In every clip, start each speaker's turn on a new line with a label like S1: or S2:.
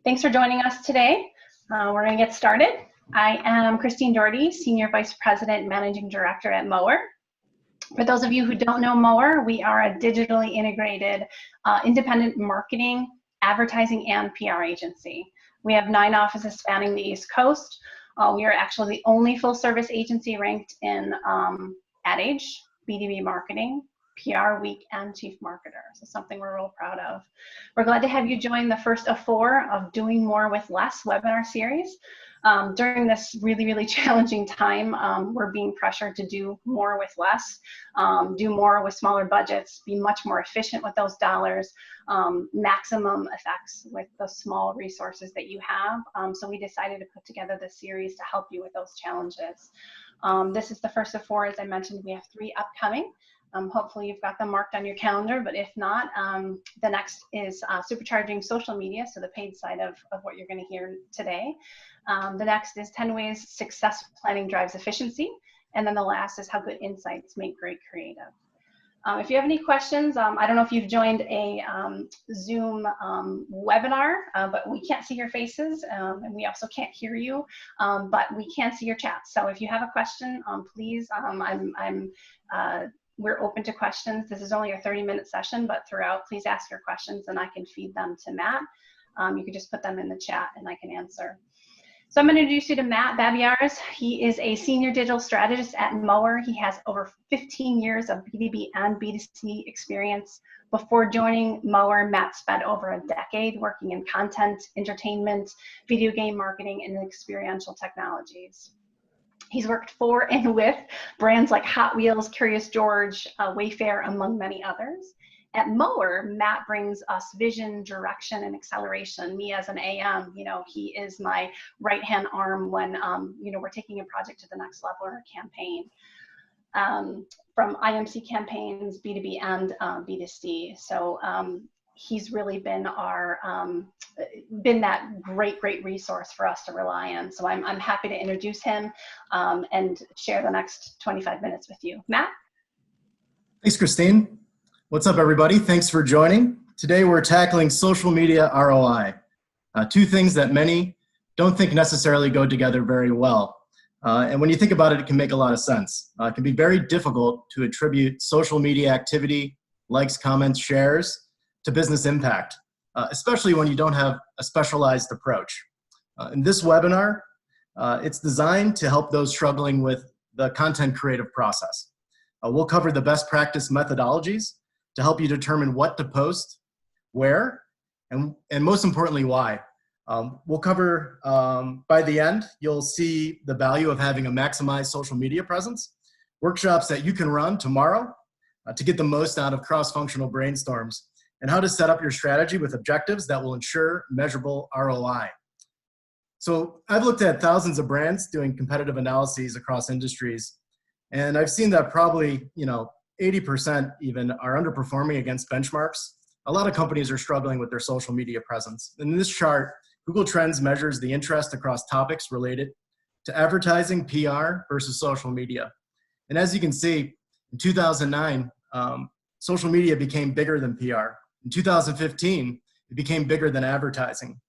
S1: Thanks for joining us today. We're going to get started. I am Christine Doherty, Senior Vice President, Managing Director at Mower. For those of you who don't know Mower, we are a digitally integrated independent marketing, advertising, and PR agency. We have 9 offices spanning the East Coast. We are actually the only full-service agency ranked in Ad Age, B2B marketing, PR Week, and Chief Marketer. So something we're real proud of. We're glad to have you join the first of 4 of Doing More with Less webinar series. During this really challenging time, we're being pressured to do more with less, do more with smaller budgets, be much more efficient with those dollars, maximum effects with the small resources that you have. So we decided to put together this series to help you with those challenges. This is the first of 4, as I mentioned. We have 3 upcoming. Hopefully you've got them marked on your calendar, but if not, the next is supercharging social media, so the paid side of what you're going to hear today. The next is 10 ways success planning drives efficiency, and then the last is how good insights make great creative. If you have any questions, I don't know if you've joined a Zoom webinar, but we can't see your faces, and we also can't hear you, but we can see your chat. So if you have a question, please, we're open to questions. This is only a 30-minute session, but throughout, please ask your questions and I can feed them to Matt. You can just put them in the chat and I can answer. So I'm going to introduce you to Matt Babiars. He is a senior digital strategist at Mower. He has over 15 years of B2B and B2C experience. Before joining Mower, Matt spent over a decade working in content, entertainment, video game marketing, and experiential technologies. He's worked for and with brands like Hot Wheels, Curious George, Wayfair, among many others. At Mower, Matt brings us vision, direction, and acceleration. Me as an AM, he is my right-hand arm when, we're taking a project to the next level or a campaign. From IMC campaigns, B2B and B2C. So he's really been our been that great resource for us to rely on. So I'm happy to introduce him and share the next 25 minutes with you. Matt?
S2: Thanks, Christine. What's up, everybody? Thanks for joining. Today we're tackling social media ROI, 2 things that many don't think necessarily go together very well. And when you think about it, it can make a lot of sense. It can be very difficult to attribute social media activity, likes, comments, shares, to business impact, especially when you don't have a specialized approach. In this webinar, it's designed to help those struggling with the content creative process. We'll cover the best practice methodologies to help you determine what to post, where, and most importantly, why. We'll cover, by the end, you'll see the value of having a maximized social media presence, workshops that you can run tomorrow to get the most out of cross-functional brainstorms, and how to set up your strategy with objectives that will ensure measurable ROI. So I've looked at thousands of brands doing competitive analyses across industries, and I've seen that probably 80% even are underperforming against benchmarks. A lot of companies are struggling with their social media presence. In this chart, Google Trends measures the interest across topics related to advertising, PR versus social media. And as you can see, in 2009, social media became bigger than PR. In 2015, it became bigger than advertising.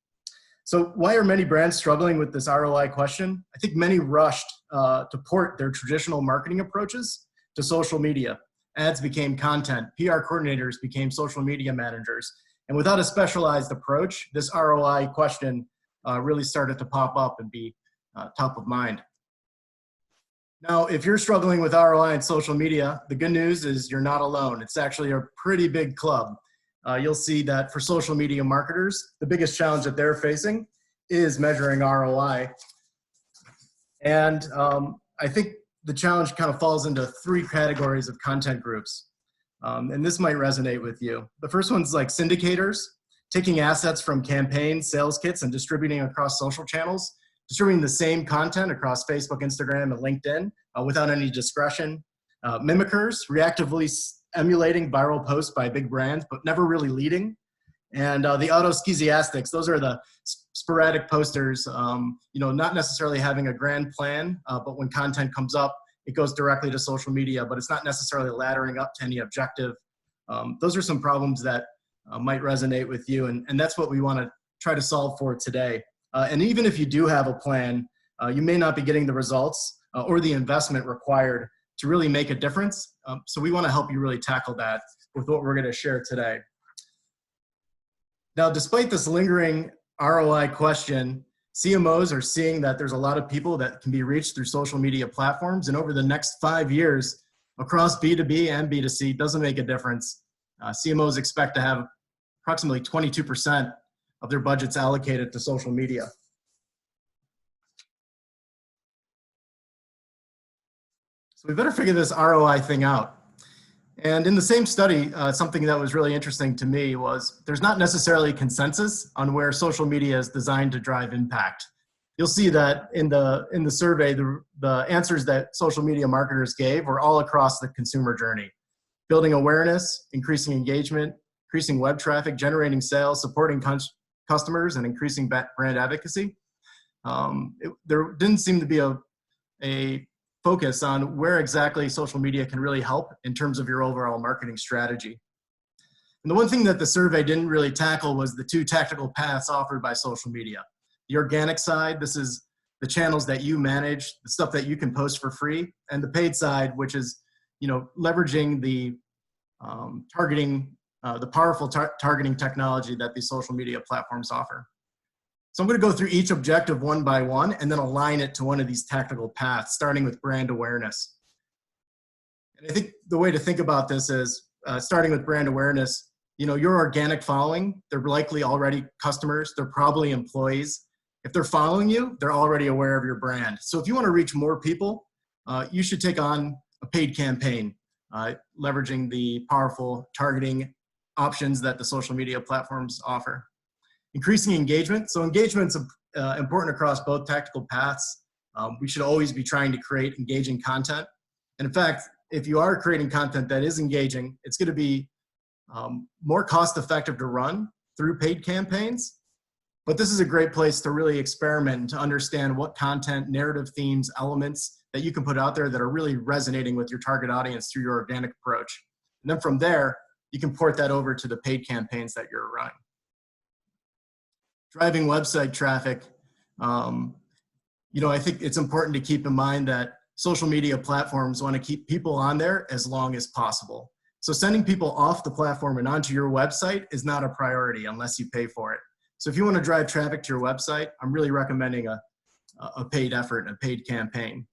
S2: So why are many brands struggling with this ROI question? I think many rushed to port their traditional marketing approaches to social media. Ads became content, PR coordinators became social media managers. And without a specialized approach, this ROI question really started to pop up and be top of mind. Now, if you're struggling with ROI in social media, the good news is you're not alone. It's actually a pretty big club. You'll see that for social media marketers, the biggest challenge that they're facing is measuring ROI. And I think the challenge kind of falls into 3 categories of content groups. And this might resonate with you. The first one's like syndicators, taking assets from campaigns, sales kits, and distributing across social channels, distributing the same content across Facebook, Instagram, and LinkedIn without any discretion. Mimickers, reactively emulating viral posts by big brands, but never really leading. And the auto-schesiastics, those are the sporadic posters, not necessarily having a grand plan, but when content comes up, it goes directly to social media, but it's not necessarily laddering up to any objective. Those are some problems that might resonate with you, and that's what we want to try to solve for today. And even if you do have a plan, you may not be getting the results or the investment required to really make a difference. So we want to help you really tackle that with what we're going to share today. Now, despite this lingering ROI question, CMOs are seeing that there's a lot of people that can be reached through social media platforms, and over the next 5 years, across B2B and B2C, it doesn't make a difference. CMOs expect to have approximately 22% of their budgets allocated to social media. So we better figure this ROI thing out. And in the same study, something that was really interesting to me was there's not necessarily consensus on where social media is designed to drive impact. You'll see that in the survey, the answers that social media marketers gave were all across the consumer journey. Building awareness, increasing engagement, increasing web traffic, generating sales, supporting customers, and increasing brand advocacy. There didn't seem to be a focus on where exactly social media can really help in terms of your overall marketing strategy. And the one thing that the survey didn't really tackle was the two tactical paths offered by social media. The organic side, this is the channels that you manage, the stuff that you can post for free, and the paid side, which is, leveraging the targeting, the powerful targeting technology that these social media platforms offer. So I'm going to go through each objective one by one and then align it to one of these tactical paths, starting with brand awareness. And I think the way to think about this is starting with brand awareness, your organic following, they're likely already customers, they're probably employees. If they're following you, they're already aware of your brand. So if you want to reach more people, you should take on a paid campaign, leveraging the powerful targeting options that the social media platforms offer. Increasing engagement. So engagement's important across both tactical paths. We should always be trying to create engaging content. And in fact, if you are creating content that is engaging, it's going to be more cost effective to run through paid campaigns. But this is a great place to really experiment and to understand what content, narrative themes, elements that you can put out there that are really resonating with your target audience through your organic approach. And then from there, you can port that over to the paid campaigns that you're running. Driving website traffic, I think it's important to keep in mind that social media platforms want to keep people on there as long as possible. So sending people off the platform and onto your website is not a priority unless you pay for it. So if you want to drive traffic to your website, I'm really recommending a paid effort, a paid campaign.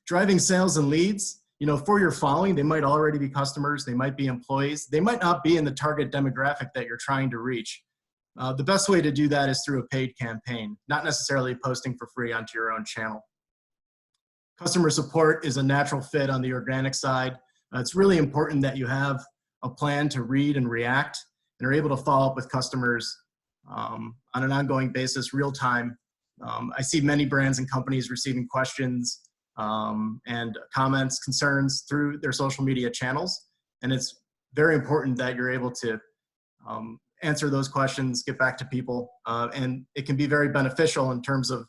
S2: Driving sales and leads, for your following, they might already be customers, they might be employees, they might not be in the target demographic that you're trying to reach. The best way to do that is through a paid campaign, not necessarily posting for free onto your own channel. Customer support is a natural fit on the organic side. It's really important that you have a plan to read and react and are able to follow up with customers on an ongoing basis, real time. I see many brands and companies receiving questions and comments, concerns through their social media channels. And it's very important that you're able to answer those questions, get back to people, and it can be very beneficial in terms of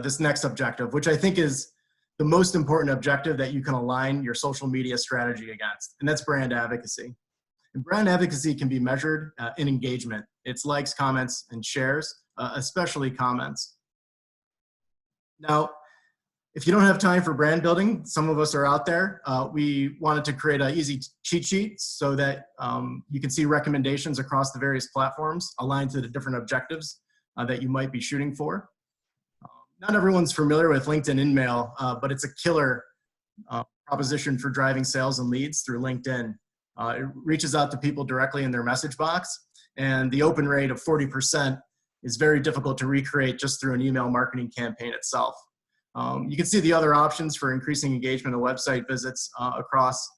S2: this next objective, which I think is the most important objective that you can align your social media strategy against, and that's brand advocacy. And brand advocacy can be measured in engagement. It's likes, comments, and shares, especially comments. Now, if you don't have time for brand building, some of us are out there. We wanted to create an easy cheat sheet so that you can see recommendations across the various platforms aligned to the different objectives that you might be shooting for. Not everyone's familiar with LinkedIn InMail, but it's a killer proposition for driving sales and leads through LinkedIn. It reaches out to people directly in their message box, and the open rate of 40% is very difficult to recreate just through an email marketing campaign itself. You can see the other options for increasing engagement and website visits across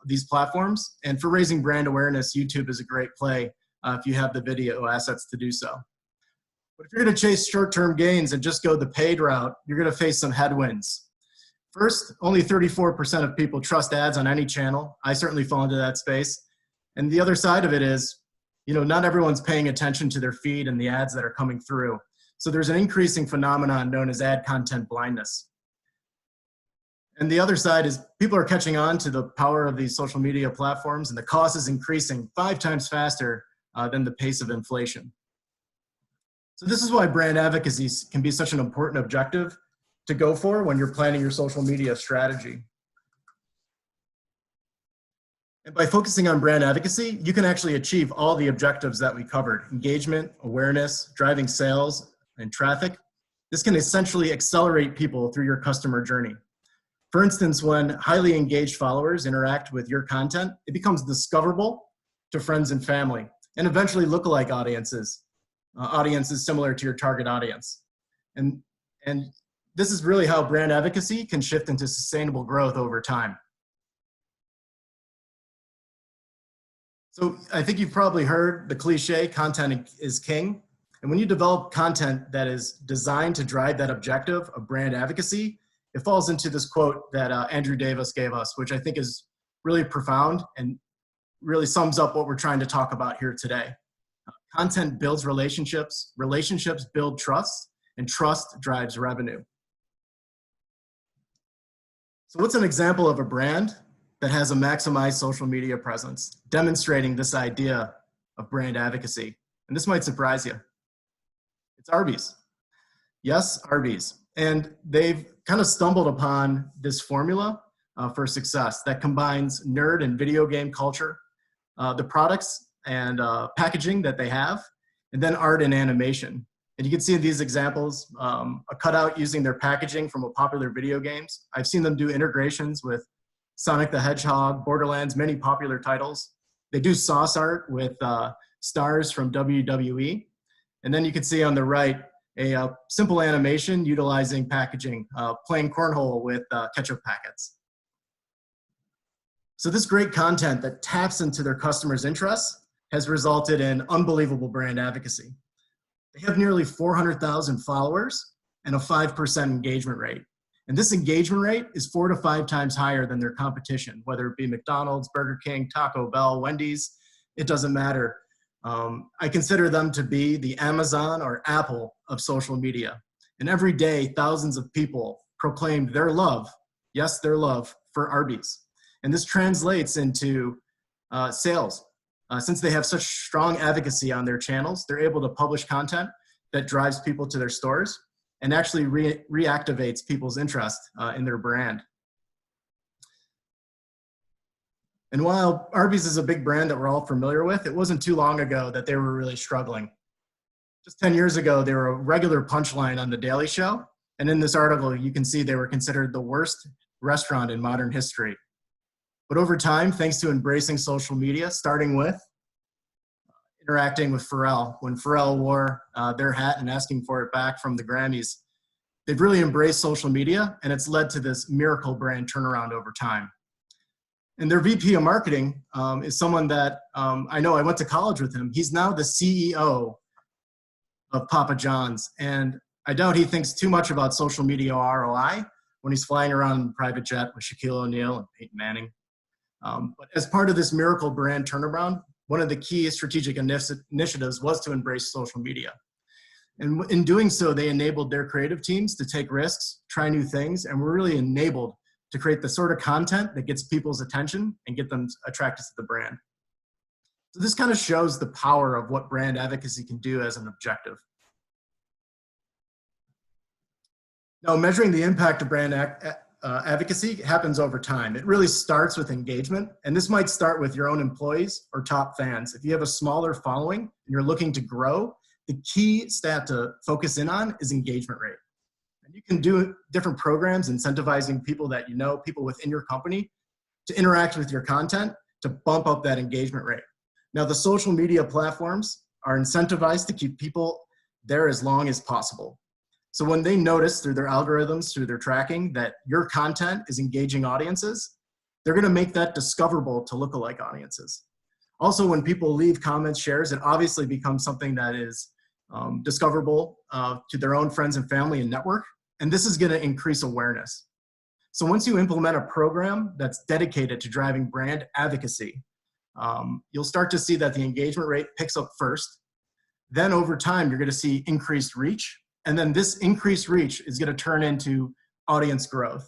S2: these platforms. And for raising brand awareness, YouTube is a great play if you have the video assets to do so. But if you're going to chase short-term gains and just go the paid route, you're going to face some headwinds. First, only 34% of people trust ads on any channel. I certainly fall into that space. And the other side of it is, not everyone's paying attention to their feed and the ads that are coming through. So there's an increasing phenomenon known as ad content blindness. And the other side is people are catching on to the power of these social media platforms, and the cost is increasing 5 times faster than the pace of inflation. So this is why brand advocacy can be such an important objective to go for when you're planning your social media strategy. And by focusing on brand advocacy, you can actually achieve all the objectives that we covered: engagement, awareness, driving sales, and traffic. This can essentially accelerate people through your customer journey. For instance, when highly engaged followers interact with your content, it becomes discoverable to friends and family, and eventually lookalike audiences, audiences similar to your target audience. And this is really how brand advocacy can shift into sustainable growth over time. So I think you've probably heard the cliche, content is king. And when you develop content that is designed to drive that objective of brand advocacy, it falls into this quote that Andrew Davis gave us, which I think is really profound and really sums up what we're trying to talk about here today. Content builds relationships, relationships build trust, and trust drives revenue. So what's an example of a brand that has a maximized social media presence, demonstrating this idea of brand advocacy? And this might surprise you. It's Arby's. Yes, Arby's. And they've kind of stumbled upon this formula for success that combines nerd and video game culture, the products and packaging that they have, and then art and animation. And you can see in these examples, a cutout using their packaging from a popular video games. I've seen them do integrations with Sonic the Hedgehog, Borderlands, many popular titles. They do sauce art with stars from WWE. And then you can see on the right, a simple animation utilizing packaging, playing cornhole with ketchup packets. So this great content that taps into their customers' interests has resulted in unbelievable brand advocacy. They have nearly 400,000 followers and a 5% engagement rate. And this engagement rate is 4 to 5 times higher than their competition, whether it be McDonald's, Burger King, Taco Bell, Wendy's, it doesn't matter. I consider them to be the Amazon or Apple of social media. And every day, thousands of people proclaim their love, yes, their love for Arby's. And this translates into sales. Since they have such strong advocacy on their channels, they're able to publish content that drives people to their stores and actually reactivates people's interest in their brand. And while Arby's is a big brand that we're all familiar with, it wasn't too long ago that they were really struggling. Just 10 years ago, they were a regular punchline on The Daily Show. And in this article, you can see they were considered the worst restaurant in modern history. But over time, thanks to embracing social media, starting with interacting with Pharrell, when Pharrell wore their hat and asking for it back from the Grammys, they've really embraced social media, and it's led to this miracle brand turnaround over time. And their VP of marketing is someone that I know. I went to college with him. He's now the CEO of Papa John's. And I doubt he thinks too much about social media ROI when he's flying around in a private jet with Shaquille O'Neal and Peyton Manning. But as part of this miracle brand turnaround, one of the key strategic initiatives was to embrace social media. And in doing so, they enabled their creative teams to take risks, try new things, and were really enabled to create the sort of content that gets people's attention and get them attracted to the brand. So this kind of shows the power of what brand advocacy can do as an objective. Now, measuring the impact of brand advocacy happens over time. It really starts with engagement, and this might start with your own employees or top fans. If you have a smaller following and you're looking to grow, the key stat to focus in on is engagement rate. And you can do different programs incentivizing people that you know, people within your company, to interact with your content to bump up that engagement rate. Now, the social media platforms are incentivized to keep people there as long as possible. So when they notice through their algorithms, through their tracking, that your content is engaging audiences, they're gonna make that discoverable to lookalike audiences. Also, when people leave comments, shares, it obviously becomes something that is discoverable to their own friends and family and network. And this is gonna increase awareness. So once you implement a program that's dedicated to driving brand advocacy, you'll start to see that the engagement rate picks up first. Then over time, you're gonna see increased reach. And then this increased reach is gonna turn into audience growth.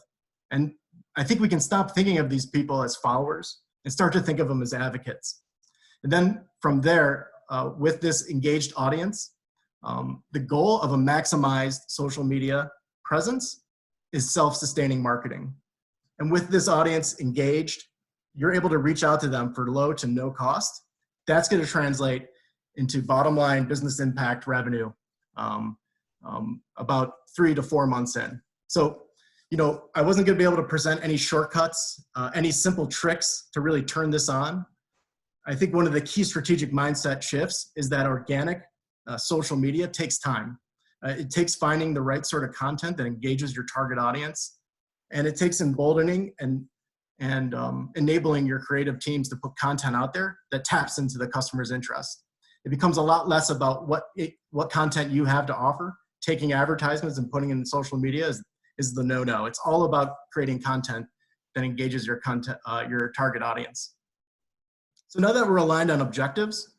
S2: And I think we can stop thinking of these people as followers and start to think of them as advocates. And then from there, with this engaged audience, The goal of a maximized social media presence is self-sustaining marketing. And with this audience engaged, you're able to reach out to them for low to no cost. That's going to translate into bottom line business impact revenue about 3 to 4 months in. So, I wasn't going to be able to present any shortcuts, any simple tricks to really turn this on. I think one of the key strategic mindset shifts is that organic social media takes time. It takes finding the right sort of content that engages your target audience, and it takes emboldening and enabling your creative teams to put content out there that taps into the customer's interest. It becomes a lot less about what content you have to offer. Taking advertisements and putting it in social media is the no-no. It's all about creating content that engages your target audience. So now that we're aligned on objectives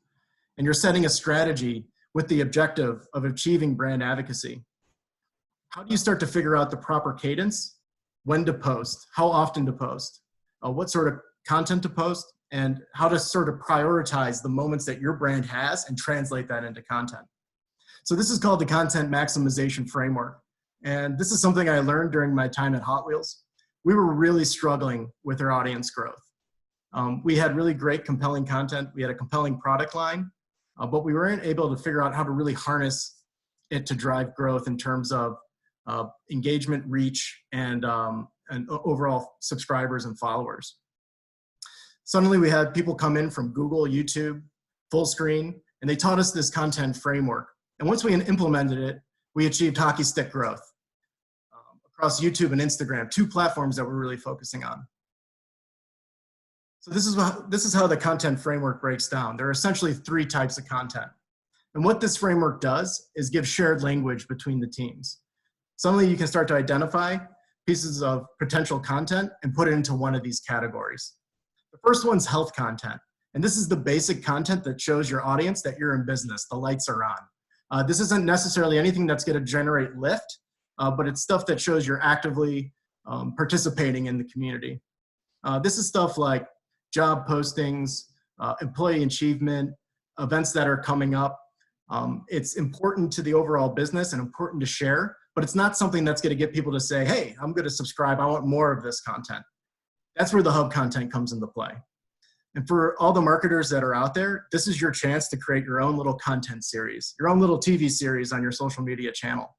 S2: and you're setting a strategy with the objective of achieving brand advocacy, how do you start to figure out the proper cadence, when to post, how often to post, what sort of content to post, and how to sort of prioritize the moments that your brand has and translate that into content? So this is called the content maximization framework. And this is something I learned during my time at Hot Wheels. We were really struggling with our audience growth. We had really great, compelling content. We had a compelling product line, but we weren't able to figure out how to really harness it to drive growth in terms of engagement, reach, and overall subscribers and followers. Suddenly we had people come in from Google, YouTube, full screen, and they taught us this content framework. And once we implemented it, we achieved hockey stick growth across YouTube and Instagram, 2 platforms that we're really focusing on. So this is how the content framework breaks down. There are essentially 3 types of content. And what this framework does is give shared language between the teams. Suddenly you can start to identify pieces of potential content and put it into one of these categories. The first one's health content. And this is the basic content that shows your audience that you're in business, the lights are on. This isn't necessarily anything that's going to generate lift, but it's stuff that shows you're actively participating in the community. This is stuff like job postings, employee achievement, events that are coming up. It's important to the overall business and important to share, but it's not something that's going to get people to say, hey, I'm going to subscribe. I want more of this content. That's where the hub content comes into play. And for all the marketers that are out there, this is your chance to create your own little content series, your own little TV series on your social media channel.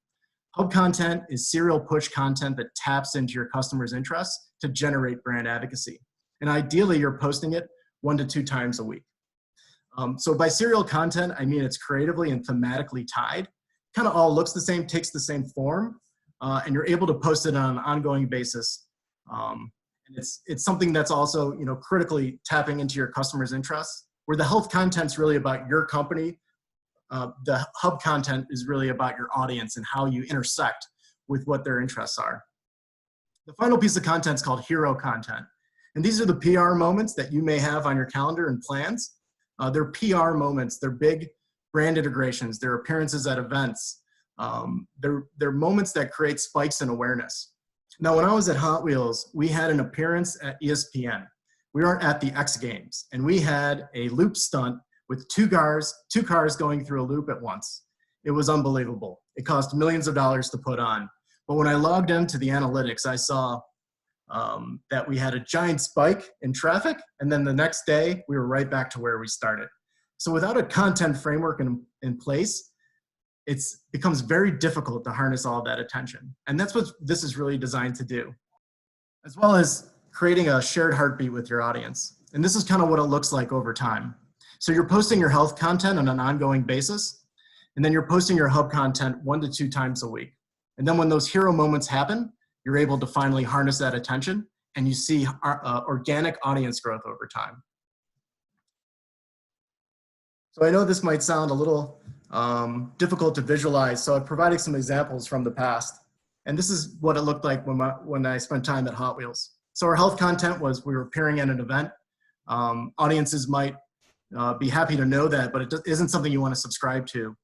S2: Hub content is serial push content that taps into your customers' interests to generate brand advocacy. And ideally, you're posting it 1 to 2 times a week. So by serial content, I mean it's creatively and thematically tied. Kind of all looks the same, takes the same form, and you're able to post it on an ongoing basis. And it's something that's also critically tapping into your customers' interests. Where the health content's really about your company, the hub content is really about your audience and how you intersect with what their interests are. The final piece of content is called hero content. And these are the PR moments that you may have on your calendar and plans. They're PR moments, they're big brand integrations, they're appearances at events. They're moments that create spikes in awareness. Now, when I was at Hot Wheels, we had an appearance at ESPN. We were at the X Games, and we had a loop stunt with two cars going through a loop at once. It was unbelievable. It cost millions of dollars to put on. But when I logged into the analytics, I saw that we had a giant spike in traffic, and then the next day, we were right back to where we started. So without a content framework in place, it becomes very difficult to harness all that attention. And that's what this is really designed to do, as well as creating a shared heartbeat with your audience. And this is kind of what it looks like over time. So you're posting your health content on an ongoing basis, and then you're posting your hub content 1 to 2 times a week. And then when those hero moments happen, you're able to finally harness that attention, and you see organic audience growth over time. So I know this might sound a little difficult to visualize, so I've provided some examples from the past. And this is what it looked like when I spent time at Hot Wheels. So our health content was we were appearing at an event. Audiences might be happy to know that, but it isn't something you want to subscribe to.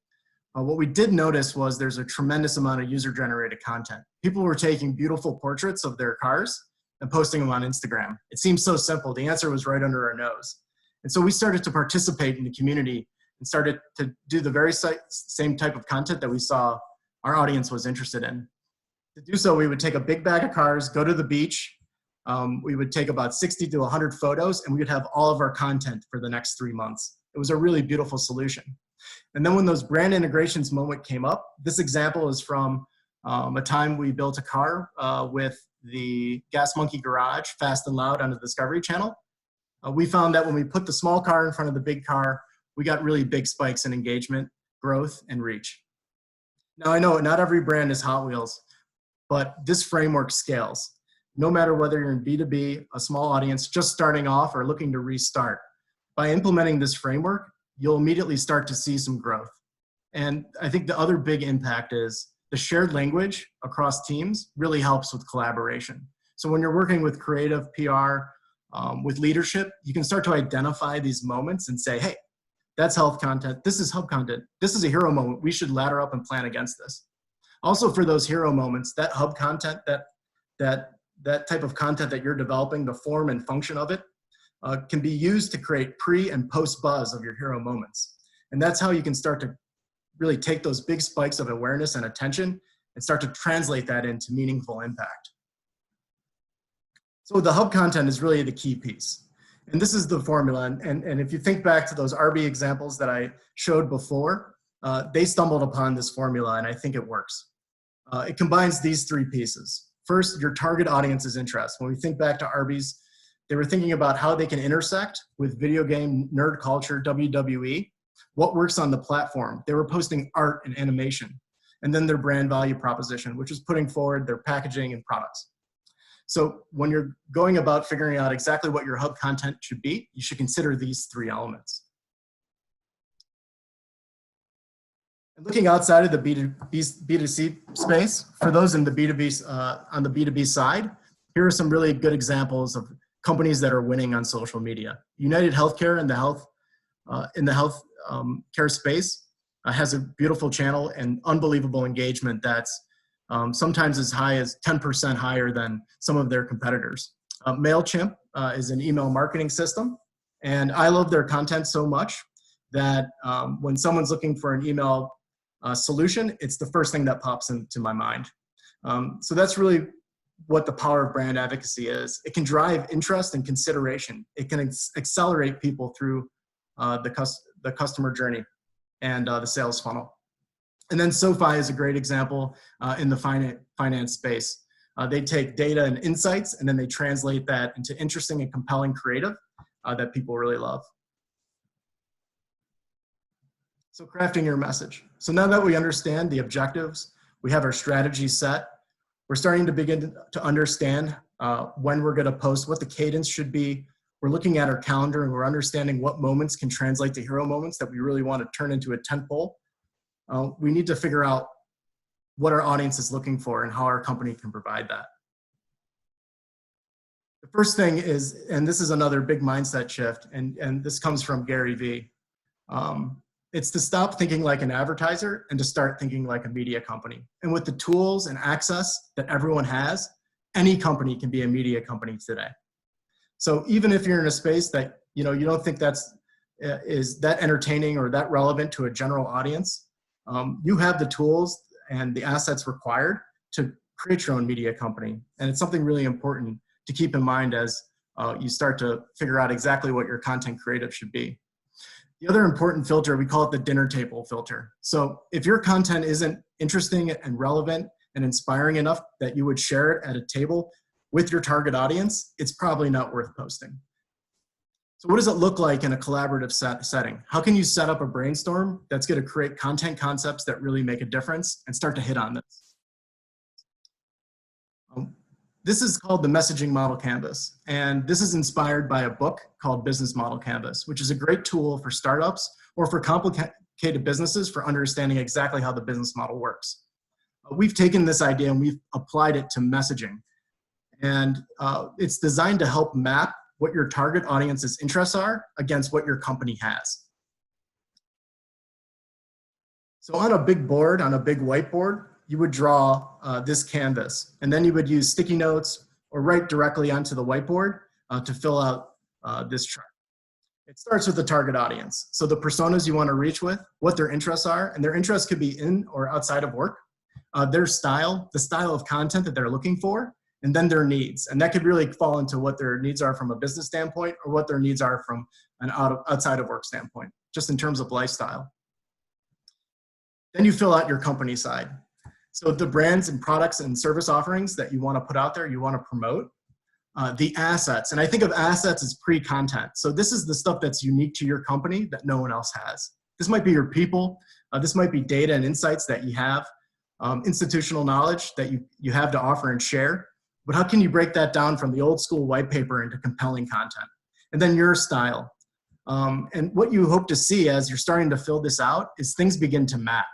S2: What we did notice was there's a tremendous amount of user-generated content. People were taking beautiful portraits of their cars and posting them on Instagram. It seemed so simple. The answer was right under our nose. And so we started to participate in the community and started to do the very same type of content that we saw our audience was interested in. To do so, we would take a big bag of cars, go to the beach. We would take about 60 to 100 photos, and we would have all of our content for the next 3 months. It was a really beautiful solution. And then when those brand integrations moment came up, this example is from a time we built a car with the Gas Monkey Garage, Fast and Loud on the Discovery Channel. We found that when we put the small car in front of the big car, we got really big spikes in engagement, growth, and reach. Now I know not every brand is Hot Wheels, but this framework scales. No matter whether you're in B2B, a small audience just starting off or looking to restart. By implementing this framework, you'll immediately start to see some growth. And I think the other big impact is the shared language across teams really helps with collaboration. So when you're working with creative, PR, with leadership, you can start to identify these moments and say, hey, that's health content, this is hub content, this is a hero moment, we should ladder up and plan against this. Also for those hero moments, that hub content, that type of content that you're developing, the form and function of it, can be used to create pre and post buzz of your hero moments. And that's how you can start to really take those big spikes of awareness and attention and start to translate that into meaningful impact. So the hub content is really the key piece. And this is the formula. And if you think back to those RB examples that I showed before, they stumbled upon this formula, and I think it works. It combines these three pieces. First, your target audience's interest. When we think back to Arby's, they were thinking about how they can intersect with video game nerd culture, WWE, what works on the platform. They were posting art and animation, and then their brand value proposition, which is putting forward their packaging and products. So when you're going about figuring out exactly what your hub content should be, you should consider these three elements. And looking outside of the B2C space, for those in the B2B, on the B2B side, here are some really good examples of companies that are winning on social media. United Healthcare in the health care space has a beautiful channel and unbelievable engagement that's sometimes as high as 10% higher than some of their competitors. MailChimp is an email marketing system, and I love their content so much that when someone's looking for an email solution, it's the first thing that pops into my mind. So that's really what the power of brand advocacy is. It can drive interest and consideration. It can accelerate people through the customer journey and the sales funnel. And then SoFi is a great example in the finance space. They take data and insights, and then they translate that into interesting and compelling creative that people really love. So crafting your message. So now that we understand the objectives, we have our strategy set, we're starting to begin to understand when we're going to post, what the cadence should be. We're looking at our calendar, and we're understanding what moments can translate to hero moments that we really want to turn into a tentpole. We need to figure out what our audience is looking for and how our company can provide that. The first thing is, and this is another big mindset shift, and this comes from Gary Vee. It's to stop thinking like an advertiser and to start thinking like a media company. And with the tools and access that everyone has, any company can be a media company today. So even if you're in a space that you don't think is that entertaining or that relevant to a general audience, you have the tools and the assets required to create your own media company. And it's something really important to keep in mind as you start to figure out exactly what your content creative should be. The other important filter, we call it the dinner table filter. So if your content isn't interesting and relevant and inspiring enough that you would share it at a table with your target audience, it's probably not worth posting. So what does it look like in a collaborative setting? How can you set up a brainstorm that's going to create content concepts that really make a difference and start to hit on this? This is called the Messaging Model Canvas, and this is inspired by a book called Business Model Canvas, which is a great tool for startups or for complicated businesses for understanding exactly how the business model works. We've taken this idea and we've applied it to messaging, and it's designed to help map what your target audience's interests are against what your company has. So on a big board, on a big whiteboard, you would draw this canvas, and then you would use sticky notes or write directly onto the whiteboard to fill out this chart. It starts with the target audience. So the personas you want to reach with, what their interests are, and their interests could be in or outside of work, their style, the style of content that they're looking for, and then their needs. And that could really fall into what their needs are from a business standpoint or what their needs are from an outside of work standpoint, just in terms of lifestyle. Then you fill out your company side. So the brands and products and service offerings that you want to put out there, you want to promote. The assets, and I think of assets as pre-content. So this is the stuff that's unique to your company that no one else has. This might be your people. This might be data and insights that you have, institutional knowledge that you have to offer and share. But how can you break that down from the old school white paper into compelling content? And then your style. And what you hope to see as you're starting to fill this out is things begin to map.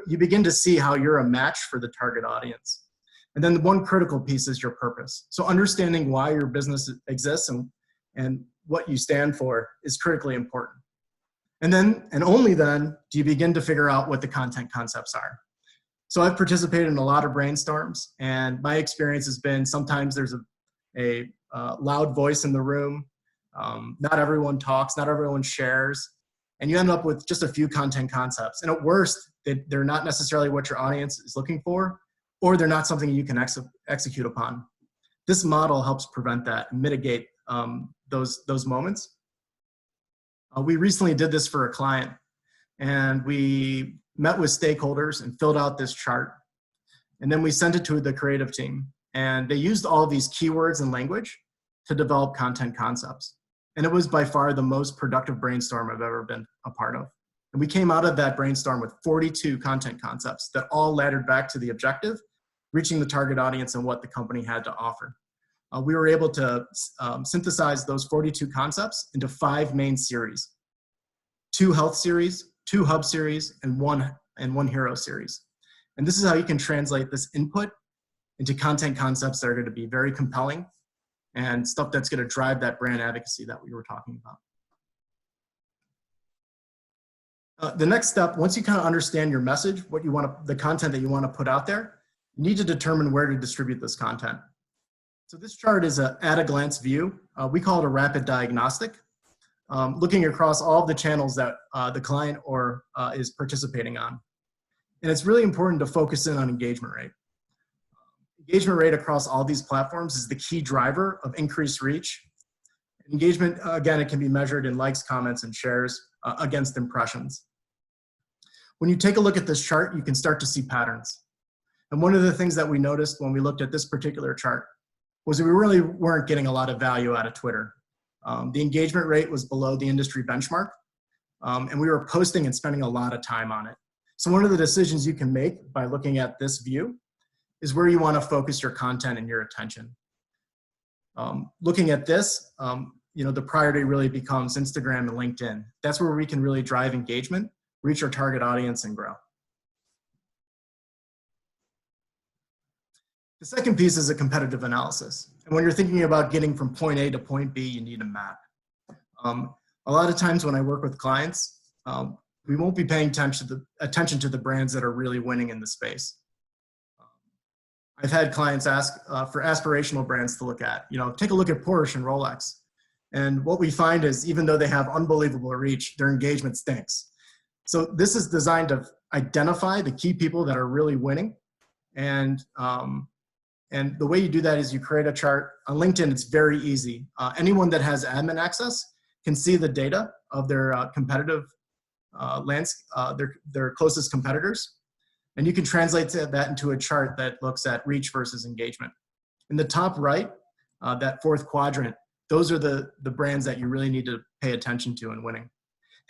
S2: You begin to see how you're a match for the target audience. And then the one critical piece is your purpose. So understanding why your business exists and what you stand for is critically important. And then, and only then, do you begin to figure out what the content concepts are. So I've participated in a lot of brainstorms, and my experience has been sometimes there's a loud voice in the room. Not everyone talks, not everyone shares, and you end up with just a few content concepts. And at worst, they're not necessarily what your audience is looking for, or they're not something you can execute upon. This model helps prevent that and mitigate those moments. We recently did this for a client, and we met with stakeholders and filled out this chart. And then we sent it to the creative team, and they used all of these keywords and language to develop content concepts. And it was by far the most productive brainstorm I've ever been a part of. And we came out of that brainstorm with 42 content concepts that all laddered back to the objective, reaching the target audience and what the company had to offer. We were able to synthesize those 42 concepts into 5 main series: 2 health series, 2 hub series, and one hero series. And this is how you can translate this input into content concepts that are going to be very compelling and stuff that's going to drive that brand advocacy that we were talking about. The next step, once you kind of understand your message, what you want to, the content that you want to put out there, you need to determine where to distribute this content. So this chart is an at-a-glance view. We call it a rapid diagnostic, looking across all of the channels that the client is participating on. And it's really important to focus in on engagement rate. Engagement rate across all these platforms is the key driver of increased reach. Engagement, again, it can be measured in likes, comments, and shares against impressions. When you take a look at this chart, you can start to see patterns. And one of the things that we noticed when we looked at this particular chart was that we really weren't getting a lot of value out of Twitter. The engagement rate was below the industry benchmark, and we were posting and spending a lot of time on it. So one of the decisions you can make by looking at this view is where you want to focus your content and your attention. Looking at this, the priority really becomes Instagram and LinkedIn. That's where we can really drive engagement, reach our target audience, and grow. The second piece is a competitive analysis. And when you're thinking about getting from point A to point B, you need a map. A lot of times when I work with clients, we won't be paying attention to the brands that are really winning in the space. I've had clients ask for aspirational brands to look at. Take a look at Porsche and Rolex. And what we find is even though they have unbelievable reach, their engagement stinks. So this is designed to identify the key people that are really winning. And the way you do that is you create a chart. On LinkedIn, it's very easy. Anyone that has admin access can see the data of their competitive their closest competitors. And you can translate that into a chart that looks at reach versus engagement. In the top right, that 4th quadrant, those are the brands that you really need to pay attention to in winning.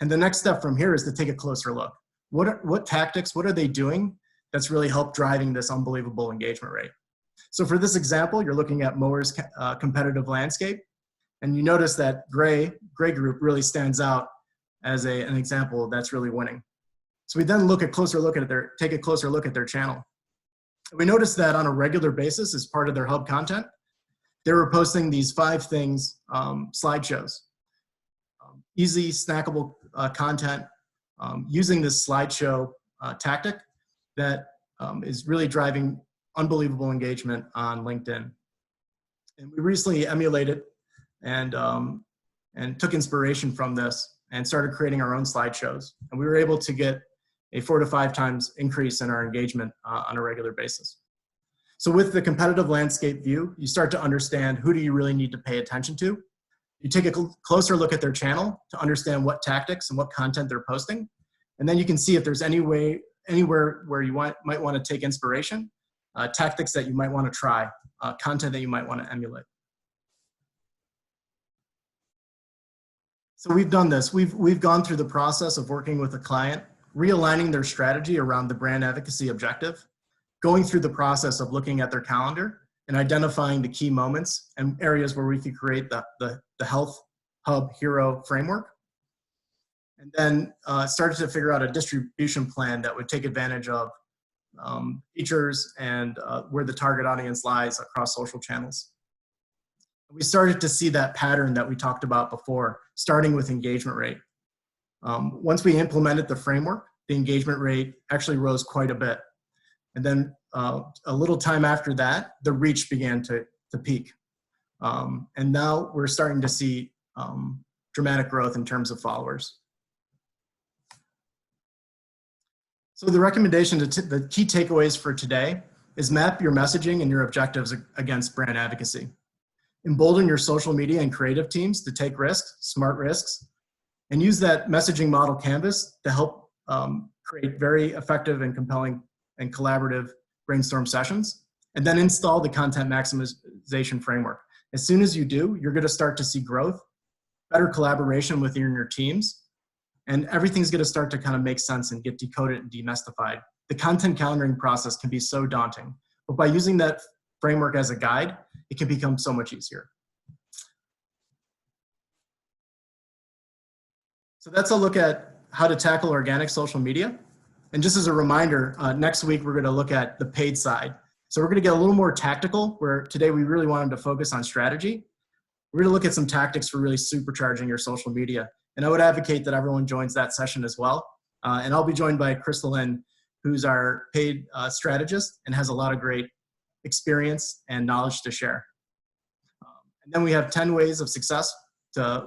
S2: And the next step from here is to take a closer look. What tactics, what are they doing that's really helped driving this unbelievable engagement rate? So for this example, you're looking at Mower's competitive landscape, and you notice that Gray Group really stands out as an example that's really winning. So we then take a closer look at their channel. We noticed that on a regular basis, as part of their hub content, they were posting these 5 things, slideshows, easy snackable content, using this slideshow tactic that is really driving unbelievable engagement on LinkedIn. And we recently emulated and and took inspiration from this and started creating our own slideshows. And we were able to get a 4 to 5 times increase in our engagement on a regular basis. So with the competitive landscape view, you start to understand who do you really need to pay attention to. You take a closer look at their channel to understand what tactics and what content they're posting. And then you can see if there's anywhere where you might want to take inspiration, tactics that you might want to try, content that you might want to emulate. So we've done this. We've gone through the process of working with a client, realigning their strategy around the brand advocacy objective, going through the process of looking at their calendar and identifying the key moments and areas where we could create the Health Hub Hero framework. And then started to figure out a distribution plan that would take advantage of features and where the target audience lies across social channels. We started to see that pattern that we talked about before, starting with engagement rate. Once we implemented the framework, the engagement rate actually rose quite a bit. And then a little time after that, the reach began to peak. And now we're starting to see dramatic growth in terms of followers. So the recommendation, the key takeaways for today is map your messaging and your objectives against brand advocacy. Embolden your social media and creative teams to take risks, smart risks, and use that messaging model canvas to help create very effective and compelling and collaborative brainstorm sessions, and then install the content maximization framework. As soon as you do, you're going to start to see growth, better collaboration within your teams, and everything's going to start to kind of make sense and get decoded and demystified. The content calendaring process can be so daunting, but by using that framework as a guide, it can become so much easier. So that's a look at how to tackle organic social media. And just as a reminder, next week we're going to look at the paid side. So we're going to get a little more tactical, where today we really wanted to focus on strategy. We're going to look at some tactics for really supercharging your social media. And I would advocate that everyone joins that session as well. And I'll be joined by Crystal Lynn, who's our paid strategist and has a lot of great experience and knowledge to share. And then we have 10 ways of success to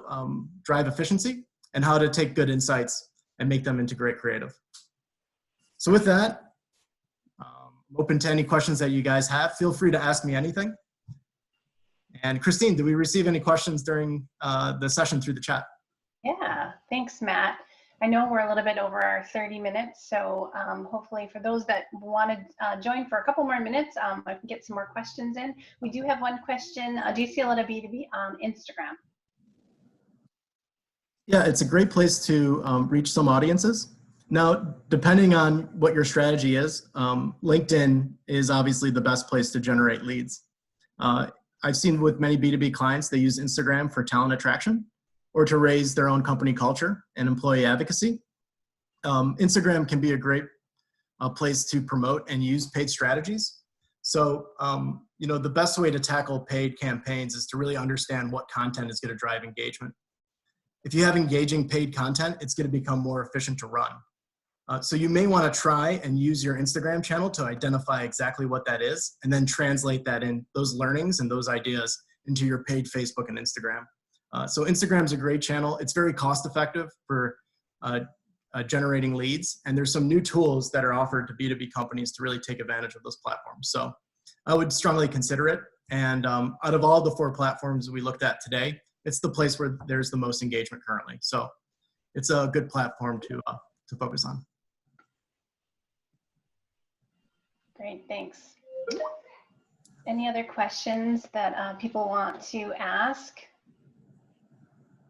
S2: drive efficiency and how to take good insights and make them into great creative. So with that, I'm open to any questions that you guys have. Feel free to ask me anything. And Christine, did we receive any questions during the session through the chat?
S1: Yeah, thanks, Matt. I know we're a little bit over our 30 minutes, so hopefully for those that want to join for a couple more minutes, I can get some more questions in. We do have one question. Do you see a lot of B2B on Instagram?
S2: Yeah, it's a great place to reach some audiences. Now, depending on what your strategy is, LinkedIn is obviously the best place to generate leads. I've seen with many B2B clients, they use Instagram for talent attraction or to raise their own company culture and employee advocacy. Instagram can be a great place to promote and use paid strategies. So, you know, the best way to tackle paid campaigns is to really understand what content is going to drive engagement. If you have engaging paid content, it's going to become more efficient to run. So you may want to try and use your Instagram channel to identify exactly what that is, and then translate that in those learnings and those ideas into your paid Facebook and Instagram. So Instagram's a great channel. It's very cost effective for generating leads. And there's some new tools that are offered to B2B companies to really take advantage of those platforms. So I would strongly consider it. And out of all the 4 platforms we looked at today, it's the place where there's the most engagement currently. So it's a good platform to focus on.
S1: Great, thanks. Any other questions that people want to ask?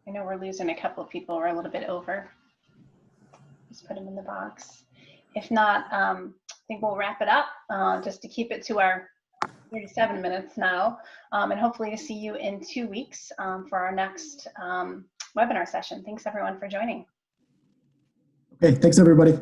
S1: I know we're losing a couple of people. We're a little bit over. Just put them in the box. If not, I think we'll wrap it up just to keep it to our 37 minutes now. And hopefully to see you in 2 weeks for our next webinar session. Thanks everyone for joining.
S2: Okay, thanks everybody.